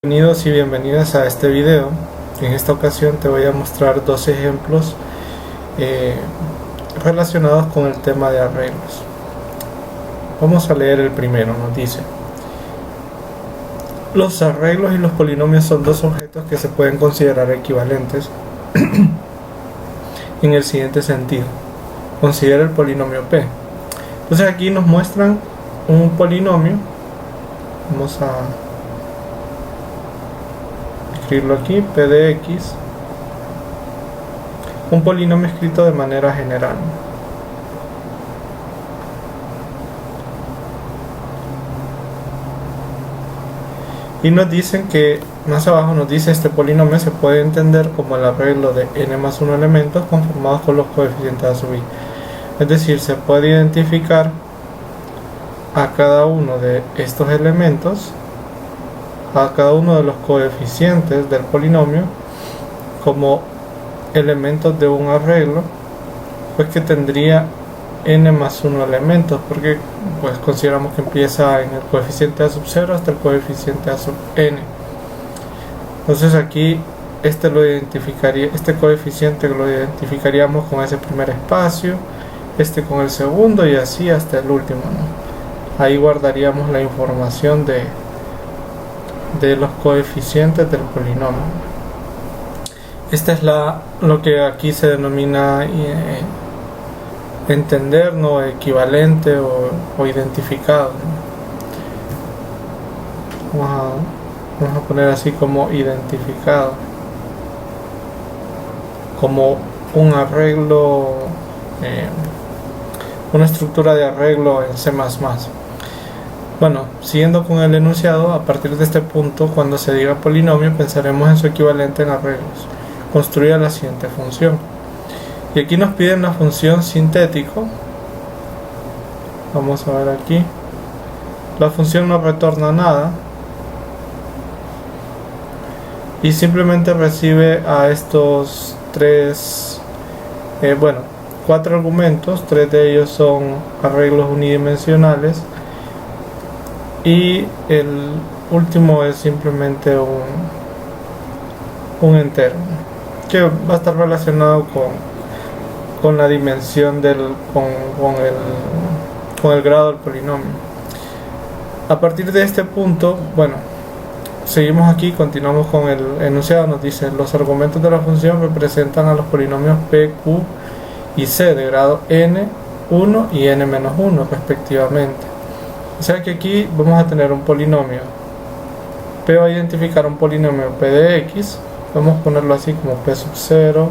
Bienvenidos y bienvenidas a este video. En esta ocasión te voy a mostrar dos ejemplos relacionados con el tema de arreglos. Vamos a leer el primero. Nos dice: los arreglos y los polinomios son dos objetos que se pueden considerar equivalentes en el siguiente sentido. Considera el polinomio P. Entonces aquí nos muestran un polinomio. Vamos a escribirlo aquí, P de X, un polinomio escrito de manera general. Y nos dicen que, más abajo nos dice, este polinomio se puede entender como el arreglo de n más 1 elementos conformados con los coeficientes a sub i. Es decir, se puede identificar a cada uno de estos elementos, a cada uno de los coeficientes del polinomio, como elementos de un arreglo, pues que tendría n más 1 elementos, porque pues consideramos que empieza en el coeficiente a sub 0 hasta el coeficiente a sub n. Entonces aquí este coeficiente lo identificaríamos con ese primer espacio, este con el segundo y así hasta el último, ¿no? Ahí guardaríamos la información de los coeficientes del polinomio. Esta es lo que aquí se denomina entender, ¿no? Equivalente o identificado, ¿no? Vamos a poner así como identificado, como un arreglo, una estructura de arreglo en C++. Bueno, siguiendo con el enunciado, a partir de este punto, cuando se diga polinomio, pensaremos en su equivalente en arreglos. Construya la siguiente función. Y aquí nos piden la función sintético. Vamos a ver aquí. La función no retorna nada. Y simplemente recibe a estos cuatro argumentos. Tres de ellos son arreglos unidimensionales. Y el último es simplemente un entero, que va a estar relacionado con la dimensión con el grado del polinomio. A partir de este punto, bueno, seguimos aquí, continuamos con el enunciado. Nos dice: los argumentos de la función representan a los polinomios P, Q y C de grado n, 1 y n-1 respectivamente. O sea que aquí vamos a tener un polinomio. P va a identificar un polinomio P de X. Vamos a ponerlo así como P sub 0,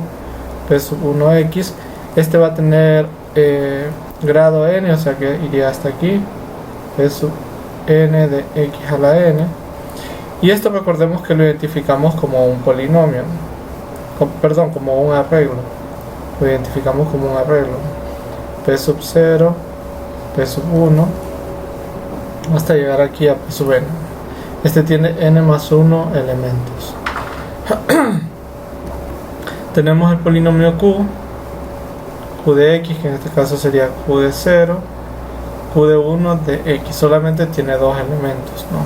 P sub 1X. Este va a tener grado n, o sea que iría hasta aquí. P sub n de X a la n. Y esto recordemos que lo identificamos como un polinomio. Como un arreglo. Lo identificamos como un arreglo. P sub 0, P sub 1. Hasta llegar aquí a P sub n. Este tiene n más 1 elementos. Tenemos el polinomio Q de X, que en este caso sería Q de 0, Q de 1 de X. Solamente tiene dos elementos, ¿no?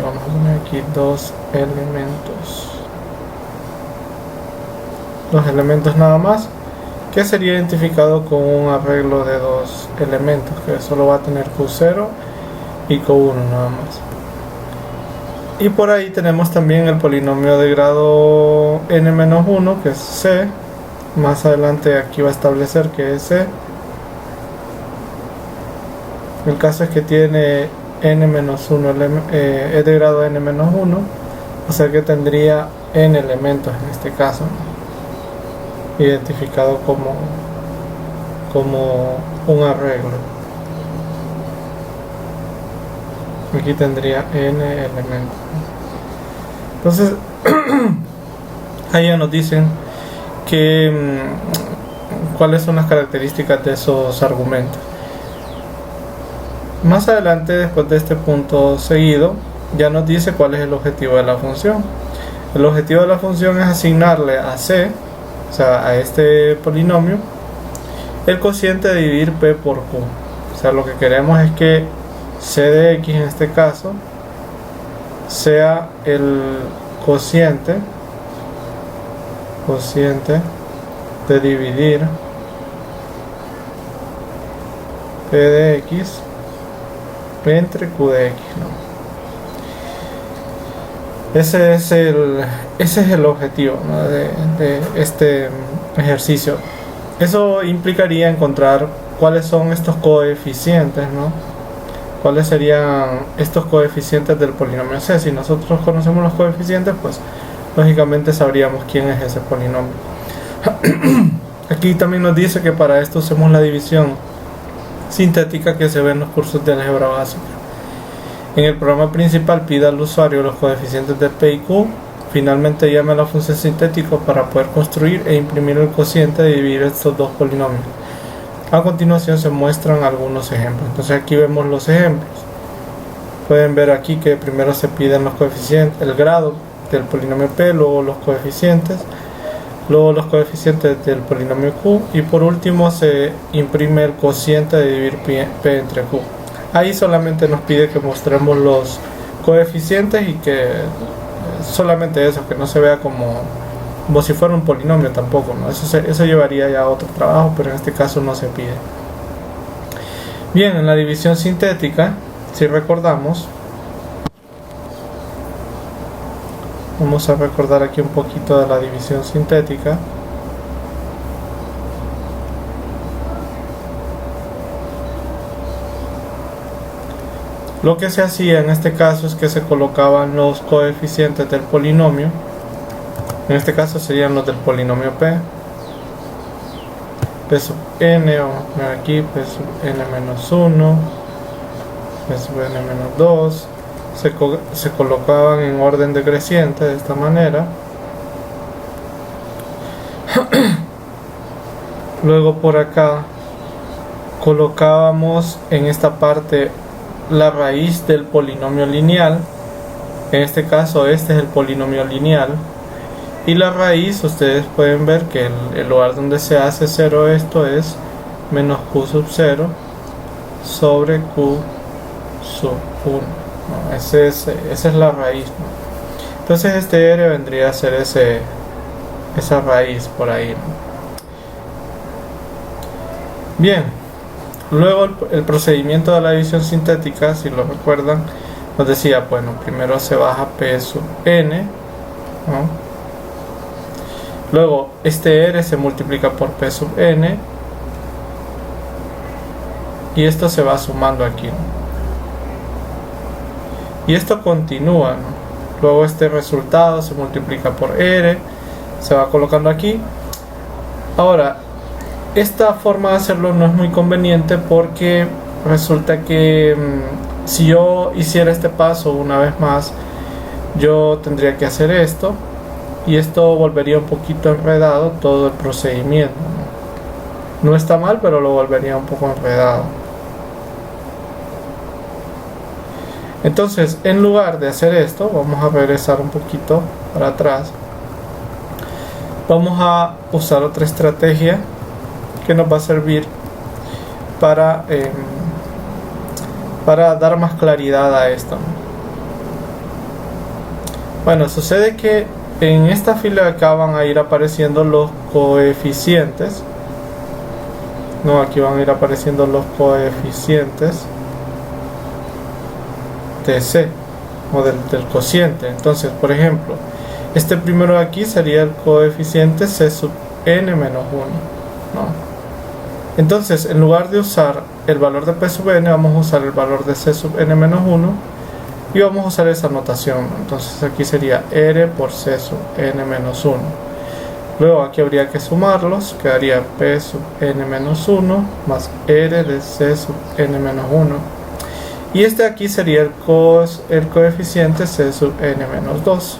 Vamos a poner aquí dos elementos nada más, que sería identificado con un arreglo de dos elementos, que solo va a tener Q0 y Q1 nada más. Y por ahí tenemos también el polinomio de grado n-1, que es C. Más adelante aquí va a establecer que es C. El caso es que tiene n-1 es de grado n-1, o sea que tendría n elementos en este caso, identificado como un arreglo. Aquí tendría n elementos. Entonces ahí ya nos dicen que cuáles son las características de esos argumentos. Más adelante, después de este punto seguido, ya nos dice cuál es el objetivo de la función. El objetivo de la función es asignarle a C, o sea, a este polinomio, el cociente de dividir P por Q. O sea, lo que queremos es que C de X en este caso sea el cociente de dividir P de X entre Q de X, ¿no? Ese es el objetivo, ¿no?, de este ejercicio. Eso implicaría encontrar cuáles son estos coeficientes, ¿no? ¿Cuáles serían estos coeficientes del polinomio C? Si nosotros conocemos los coeficientes, pues lógicamente sabríamos quién es ese polinomio. Aquí también nos dice que para esto usemos la división sintética que se ve en los cursos de álgebra básica. En el programa principal pide al usuario los coeficientes de P y Q. Finalmente llame a la función sintética para poder construir e imprimir el cociente de dividir estos dos polinomios. A continuación se muestran algunos ejemplos. Entonces aquí vemos los ejemplos. Pueden ver aquí que primero se piden los coeficientes, el grado del polinomio P, luego los coeficientes, luego los coeficientes del polinomio Q y por último se imprime el cociente de dividir P entre Q. Ahí solamente nos pide que mostremos los coeficientes y que solamente eso, que no se vea como si fuera un polinomio tampoco, ¿no? Eso llevaría ya a otro trabajo, pero en este caso no se pide. Bien, en la división sintética, si recordamos, vamos a recordar aquí un poquito de la división sintética. Lo que se hacía en este caso es que se colocaban los coeficientes del polinomio. En este caso serían los del polinomio P. P sub n, o aquí P sub n menos 1, P sub n menos 2. Se colocaban en orden decreciente de esta manera. Luego por acá colocábamos en esta parte la raíz del polinomio lineal. En este caso este es el polinomio lineal y la raíz, ustedes pueden ver que el lugar donde se hace 0 esto es menos Q sub 0 sobre Q sub 1, ¿no? Esa es la raíz, ¿no? Entonces este R vendría a ser esa raíz por ahí, ¿no? Bien. Luego el procedimiento de la división sintética, si lo recuerdan, nos decía, bueno, primero se baja P sub n, ¿no? Luego este R se multiplica por P sub n y esto se va sumando aquí, ¿no? Y esto continúa, ¿no? Luego este resultado se multiplica por R, se va colocando aquí. Ahora, esta forma de hacerlo no es muy conveniente porque resulta que si yo hiciera este paso una vez más, yo tendría que hacer esto y esto volvería un poquito enredado todo el procedimiento, ¿no? No está mal, pero lo volvería un poco enredado. Entonces, en lugar de hacer esto, vamos a regresar un poquito para atrás. Vamos a usar otra estrategia que nos va a servir para dar más claridad a esto. Bueno, sucede que en esta fila de acá van a ir apareciendo los coeficientes, no, aquí van a ir apareciendo los coeficientes de C o del cociente. Entonces, por ejemplo, este primero de aquí sería el coeficiente C sub n menos 1, ¿no? Entonces, en lugar de usar el valor de P sub n, vamos a usar el valor de C sub n menos 1 y vamos a usar esa notación. Entonces aquí sería R por C sub n menos 1. Luego aquí habría que sumarlos, quedaría P sub n menos 1 más R de C sub n menos 1. Y este aquí sería el coeficiente C sub n menos 2.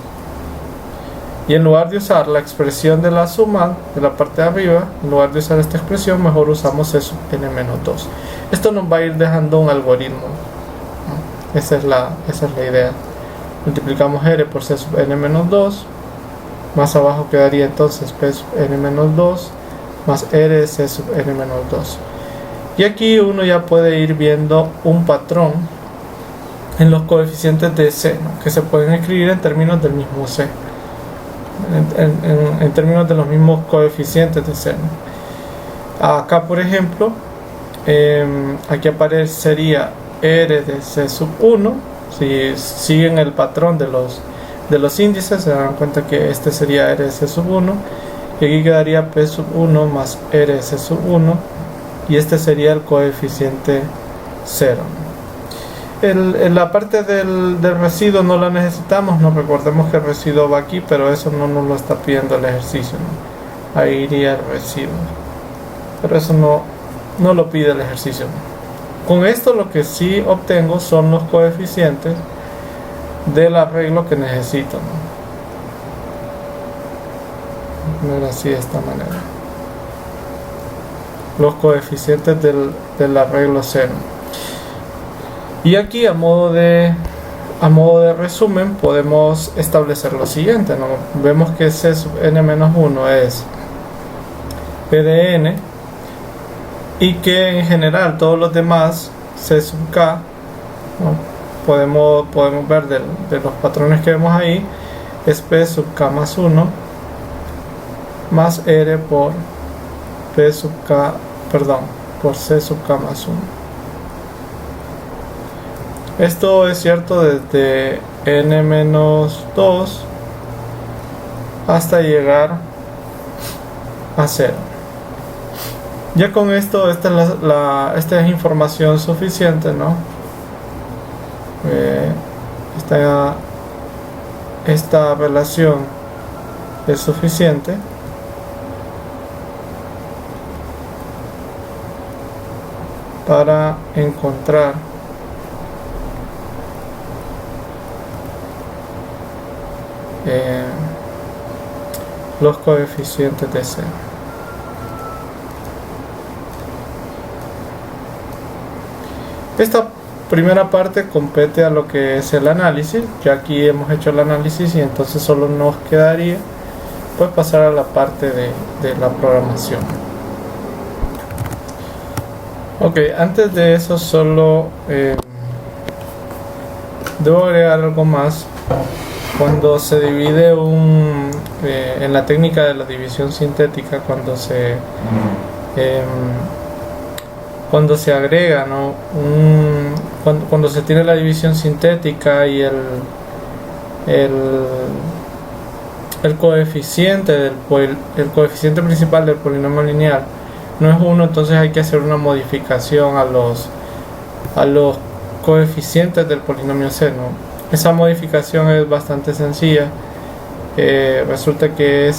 Y en lugar de usar la expresión de la suma de la parte de arriba, en lugar de usar esta expresión, mejor usamos C sub n menos 2. Esto nos va a ir dejando un algoritmo, ¿no? Esa es la idea. Multiplicamos R por C sub n menos 2. Más abajo quedaría entonces P sub n menos 2 más R de C sub n menos 2. Y aquí uno ya puede ir viendo un patrón en los coeficientes de C, ¿no? Que se pueden escribir en términos del mismo C, en términos de los mismos coeficientes de C, ¿no? Acá, por ejemplo, aquí aparecería R de C sub 1. Si siguen el patrón de los índices, se dan cuenta que este sería R de C sub 1, y aquí quedaría P sub 1 más R de C sub 1, y este sería el coeficiente 0. La parte del residuo no la necesitamos, no recordemos que el residuo va aquí, pero eso no nos lo está pidiendo el ejercicio, ¿no? Ahí iría el residuo, pero eso no lo pide el ejercicio, ¿no? Con esto lo que sí obtengo son los coeficientes del arreglo que necesito, ¿no? Poner así de esta manera, los coeficientes del arreglo 0. Y aquí a modo de resumen podemos establecer lo siguiente, ¿no? Vemos que C sub n-1 es P de n, y que en general todos los demás C sub k, ¿no? podemos ver de los patrones que vemos ahí, es P sub k más 1 más R por P sub k, por C sub k más 1. Esto es cierto desde n-2 hasta llegar a 0. Ya con esto, esta es información suficiente, ¿no? Esta relación es suficiente para encontrar los coeficientes de C. Esta primera parte compete a lo que es el análisis. Ya aquí hemos hecho el análisis y entonces solo nos quedaría pues pasar a la parte de la programación. Ok, antes de eso solo debo agregar algo más. Cuando se divide en la técnica de la división sintética, cuando se agrega, ¿no? Cuando se tiene la división sintética y el coeficiente el coeficiente principal del polinomio lineal no es 1, entonces hay que hacer una modificación a los coeficientes del polinomio C, ¿no? Esa modificación es bastante sencilla. Resulta que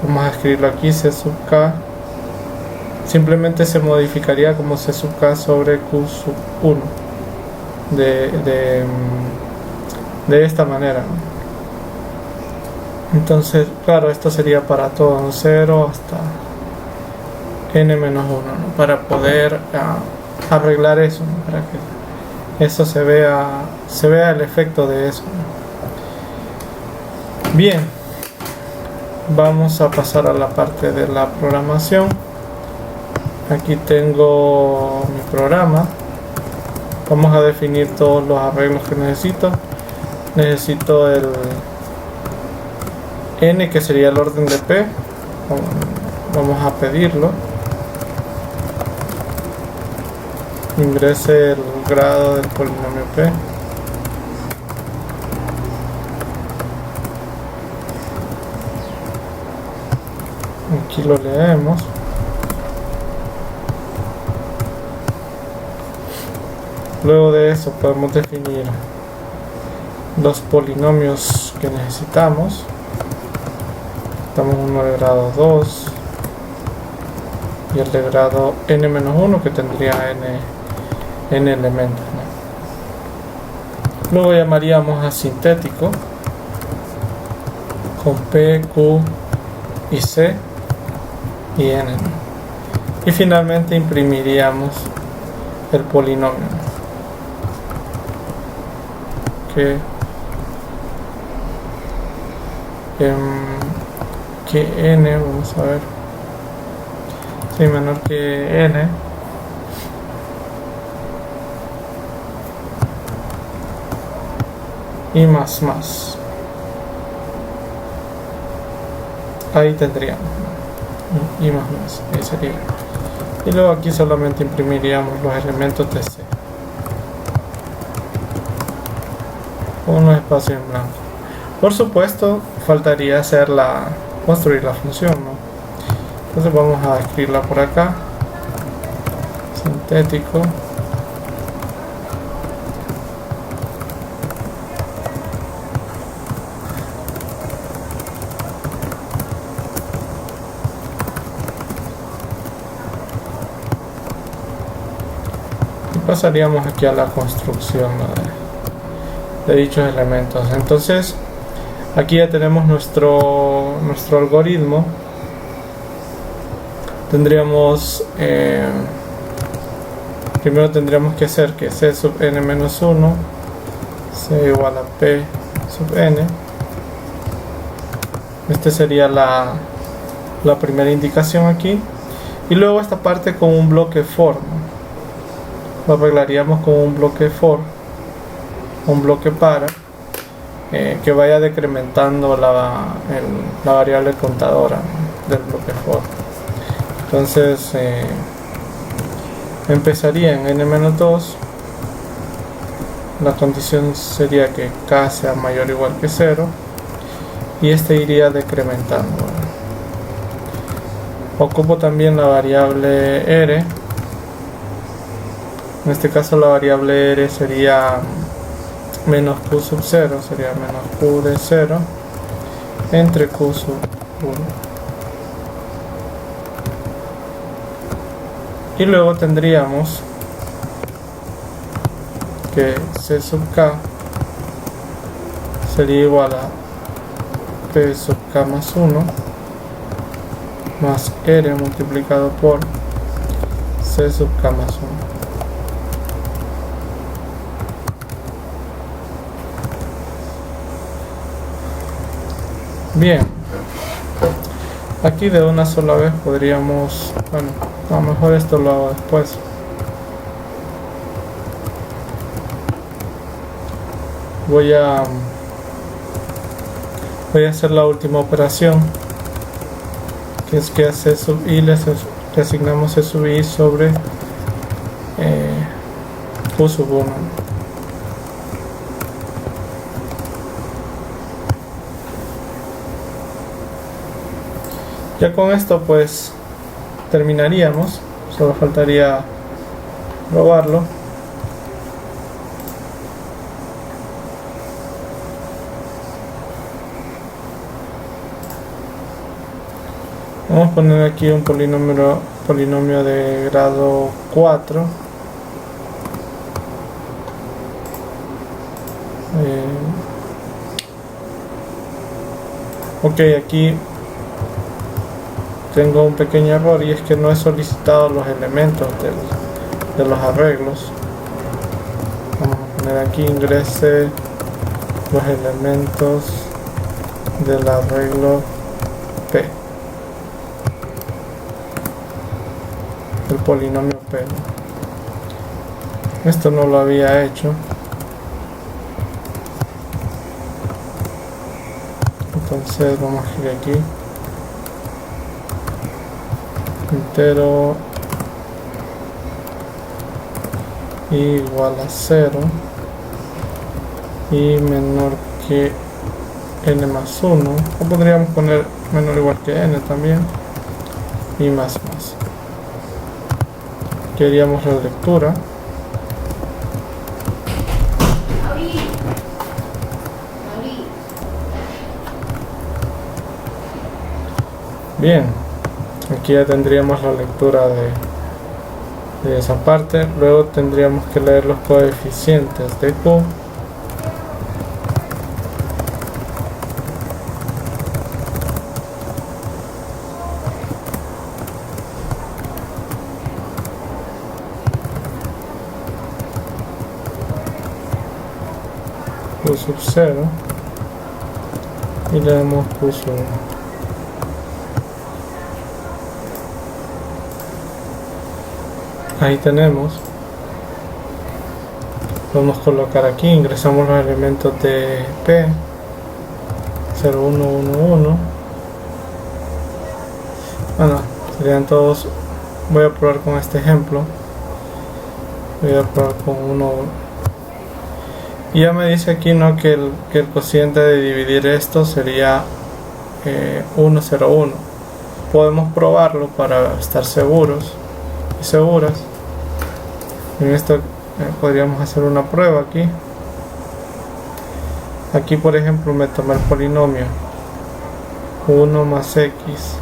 vamos a escribirlo aquí, C sub k simplemente se modificaría como C sub k sobre Q sub 1 de esta manera, ¿no? Entonces, claro, esto sería para todo 0 hasta n-1, ¿no? Para poder arreglar eso, ¿no? Para que eso se vea el efecto de eso, ¿no? Bien, vamos a pasar a la parte de la programación. Aquí tengo mi programa. Vamos a definir todos los arreglos que necesito. Necesito el n, que sería el orden de P. Vamos a pedirlo. Ingrese el grado del polinomio P. Aquí lo leemos. Luego de eso podemos definir los polinomios que necesitamos. Necesitamos uno de grado 2 y el de grado n-1, que tendría n elementos, ¿no? Luego llamaríamos a sintético con P, Q y C y n, ¿no? Y finalmente imprimiríamos el polinomio, ¿no? que n, vamos a ver, sí, menor que n, y más. Ahí tendríamos y más, ahí sería. Y luego aquí solamente imprimiríamos los elementos de C con unos espacios en blanco. Por supuesto, faltaría construir la función, ¿no? Entonces vamos a escribirla por acá. Sintético. Y pasaríamos aquí a la construcción, ¿no?, de dichos elementos. Entonces aquí ya tenemos nuestro algoritmo. Tendríamos primero tendríamos que hacer que C sub n menos 1 sea igual a P sub n. Esta sería la primera indicación aquí, y luego esta parte con un bloque for, ¿no? Lo arreglaríamos con un bloque for, un bloque para que vaya decrementando la variable contadora, ¿no?, del bloque for. Entonces empezaría en n-2. La condición sería que k sea mayor o igual que 0, y este iría decrementando. Ocupo también la variable r. En este caso la variable r sería menos q sub 0, sería menos q de 0 entre q sub 1. Y luego tendríamos que C sub k sería igual a P sub k más 1 más R multiplicado por C sub k más 1. Bien, aquí de una sola vez podríamos, bueno, a lo mejor esto lo hago después. Voy a hacer la última operación, que es que a C sub i le asignamos C sub i sobre Q sub 1. Ya con esto pues terminaríamos, solo faltaría probarlo. Vamos a poner aquí un polinomio de grado 4. Ok, aquí tengo un pequeño error, y es que no he solicitado los elementos de los arreglos. Vamos a poner aquí ingrese los elementos del arreglo P, el polinomio P. Esto no lo había hecho, entonces vamos a ir aquí, entero igual a 0 y menor que n más 1, o podríamos poner menor o igual que n también, y más. Queríamos la lectura. Bien, aquí ya tendríamos la lectura de esa parte. Luego tendríamos que leer los coeficientes de Q. Q sub 0 y le damos Q sub 1. Ahí tenemos Podemos colocar aquí, ingresamos los elementos de P, 0, 1, 1, 1. Bueno, serían todos. Voy a probar con este ejemplo. Voy a probar con 1, 1. Y ya me dice aquí, ¿no?, que el cociente de dividir esto sería 1, 0, 1. Podemos probarlo para estar seguros y seguras. En esto podríamos hacer una prueba aquí. Aquí, por ejemplo, me tomé el polinomio 1 más x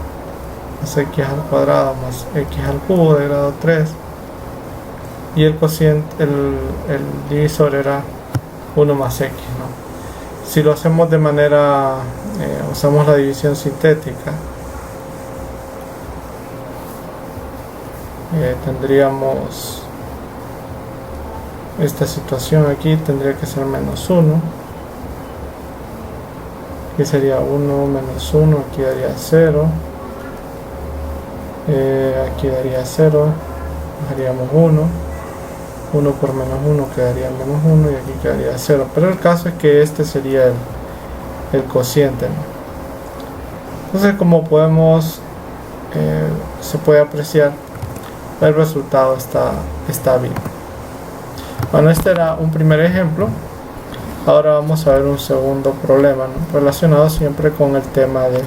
al cuadrado más x al cubo de grado 3, y el cociente, el divisor era 1 más x, ¿no? Si lo hacemos de manera, usamos la división sintética, tendríamos esta situación aquí, tendría que ser menos 1, aquí sería 1 menos 1, aquí daría 0, aquí daría 0, haríamos 1 por menos 1 quedaría menos 1 y aquí quedaría 0, pero el caso es que este sería el cociente, ¿no? Entonces, como podemos, se puede apreciar, el resultado está bien. Bueno, este era un primer ejemplo. Ahora vamos a ver un segundo problema, ¿no?, relacionado siempre con el tema de